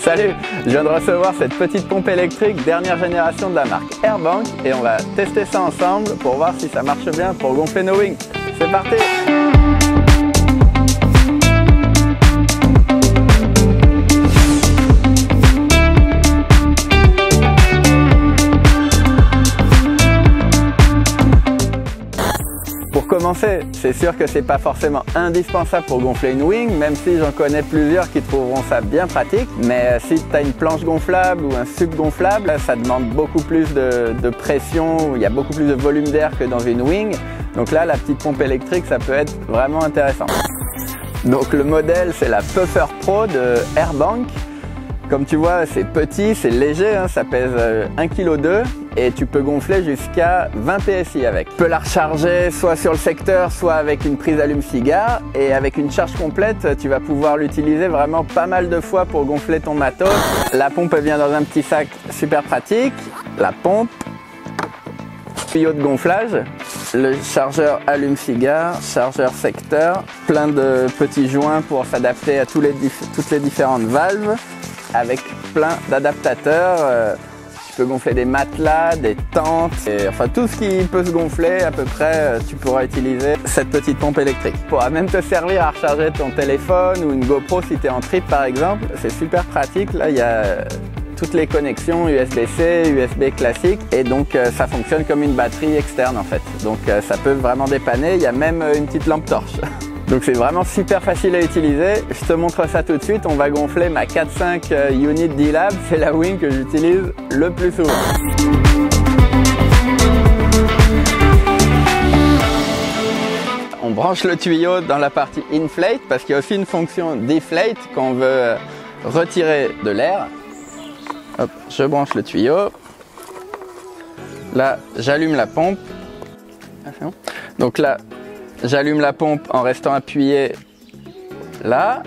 Salut, je viens de recevoir cette petite pompe électrique dernière génération de la marque Airbank et on va tester ça ensemble pour voir si ça marche bien pour gonfler nos wings. C'est parti! Pour commencer, c'est sûr que c'est pas forcément indispensable pour gonfler une wing, même si j'en connais plusieurs qui trouveront ça bien pratique. Mais si tu as une planche gonflable ou un sub gonflable, ça demande beaucoup plus de pression, il y a beaucoup plus de volume d'air que dans une wing. Donc là, la petite pompe électrique, ça peut être vraiment intéressant. Donc le modèle, c'est la Puffer Pro de Airbank. Comme tu vois, c'est petit, c'est léger, hein, ça pèse 1,2 kg et tu peux gonfler jusqu'à 20 PSI avec. Tu peux la recharger soit sur le secteur, soit avec une prise allume-cigare. Et avec une charge complète, tu vas pouvoir l'utiliser vraiment pas mal de fois pour gonfler ton matos. La pompe vient dans un petit sac super pratique. La pompe, tuyau de gonflage, le chargeur allume-cigare, chargeur secteur, plein de petits joints pour s'adapter à toutes les différentes valves, avec plein d'adaptateurs. Tu peux gonfler des matelas, des tentes, enfin tout ce qui peut se gonfler à peu près, tu pourras utiliser cette petite pompe électrique. Tu pourras même te servir à recharger ton téléphone ou une GoPro si tu es en trip par exemple. C'est super pratique, là il y a toutes les connexions USB-C, USB classique et donc ça fonctionne comme une batterie externe en fait. Donc ça peut vraiment dépanner, il y a même une petite lampe torche. Donc c'est vraiment super facile à utiliser. Je te montre ça tout de suite. On va gonfler ma 4.5 Unit D-Lab. C'est la wing que j'utilise le plus souvent. On branche le tuyau dans la partie inflate parce qu'il y a aussi une fonction deflate quand on veut retirer de l'air. Hop, je branche le tuyau. Là, j'allume la pompe. Donc là, j'allume la pompe en restant appuyé là.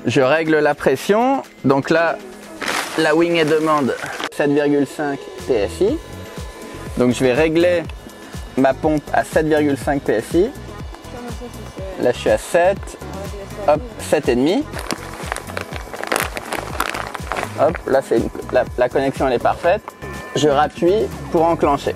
Je règle la pression. Donc là, la wing demande 7,5 PSI. Donc je vais régler ma pompe à 7,5 PSI. Là, je suis à 7. Hop, 7,5. Hop, là, la connexion elle est parfaite. Je rappuie pour enclencher.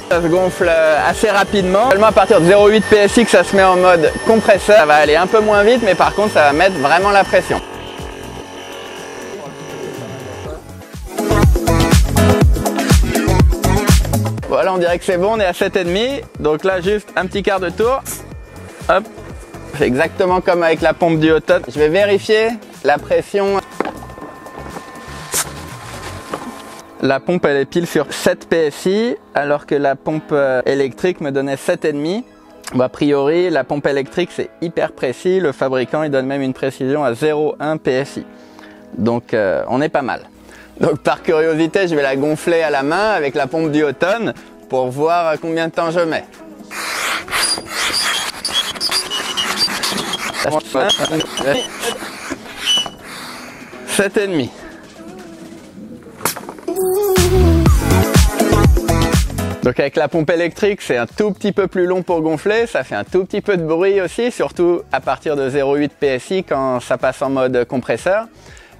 Ça se gonfle assez rapidement. Seulement à partir de 0,8 PSI que ça se met en mode compresseur. Ça va aller un peu moins vite, mais par contre ça va mettre vraiment la pression. Voilà, on dirait que c'est bon, on est à 7,5. Donc là, juste un petit quart de tour. Hop, c'est exactement comme avec la pompe du automne. Je vais vérifier la pression. La pompe elle est pile sur 7 PSI alors que la pompe électrique me donnait 7,5. Bon, a priori la pompe électrique c'est hyper précis, le fabricant il donne même une précision à 0,1 PSI. Donc on est pas mal. Donc par curiosité je vais la gonfler à la main avec la pompe du automne pour voir combien de temps je mets. 7,5. Donc avec la pompe électrique, c'est un tout petit peu plus long pour gonfler, ça fait un tout petit peu de bruit aussi, surtout à partir de 0,8 PSI quand ça passe en mode compresseur.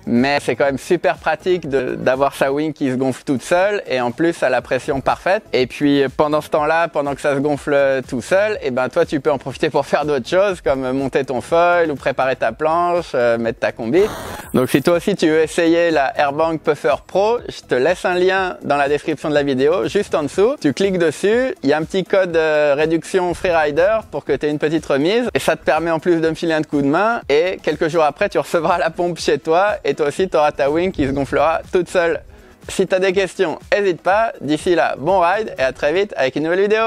Mais c'est quand même super pratique d'avoir sa wing qui se gonfle toute seule et en plus à la pression parfaite. Et puis pendant ce temps-là, pendant que ça se gonfle tout seul, et ben toi tu peux en profiter pour faire d'autres choses comme monter ton foil ou préparer ta planche, mettre ta combi. Donc si toi aussi tu veux essayer la Airbank Puffer Pro, je te laisse un lien dans la description de la vidéo, juste en dessous. Tu cliques dessus, il y a un petit code réduction Freerider pour que tu aies une petite remise. Et ça te permet en plus de me filer un coup de main. Et quelques jours après, tu recevras la pompe chez toi et toi aussi tu auras ta wing qui se gonflera toute seule. Si tu as des questions, n'hésite pas. D'ici là, bon ride et à très vite avec une nouvelle vidéo.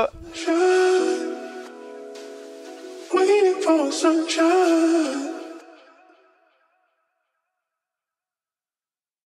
Waiting for sunshine.